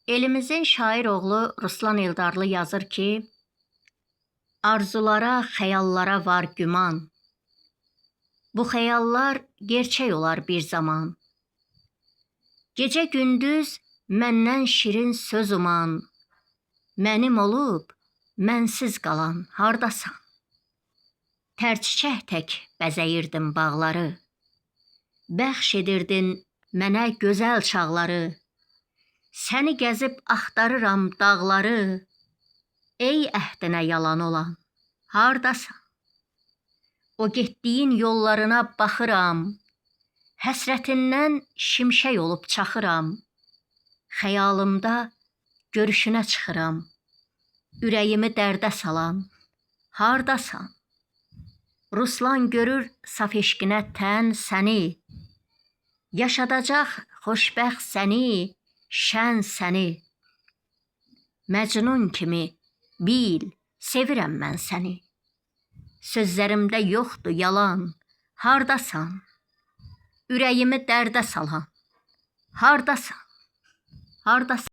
Elimizin şair oğlu Ruslan Eldarlı yazır ki, arzulara, xəyallara var güman. Bu xəyallar gerçək olar bir zaman. Gecə gündüz məndən şirin söz uman. Mənim olub, mənsiz qalan hardasan? Tərçiçək tək bəzəyirdim bağları. Bəxş edirdin mənə gözəl çağları. Səni gəzib axtarıram dağları. Ey əhdinə yalan olan, hardasan? O getdiyin yollarına baxıram. Həsrətindən şimşək olub çaxıram. Xəyalımda görüşünə çıxıram. Ürəyimi dərdə salan, hardasan? Ruslan görür saf eşqinə tən səni. Yaşadacaq xoşbəxt səni, şən səni. Məcnun kimi bil, sevirəm mən səni. Sözlərimdə yoxdur yalan, hardasan? Ürəyimi dərdə salan, hardasan? Hardasan?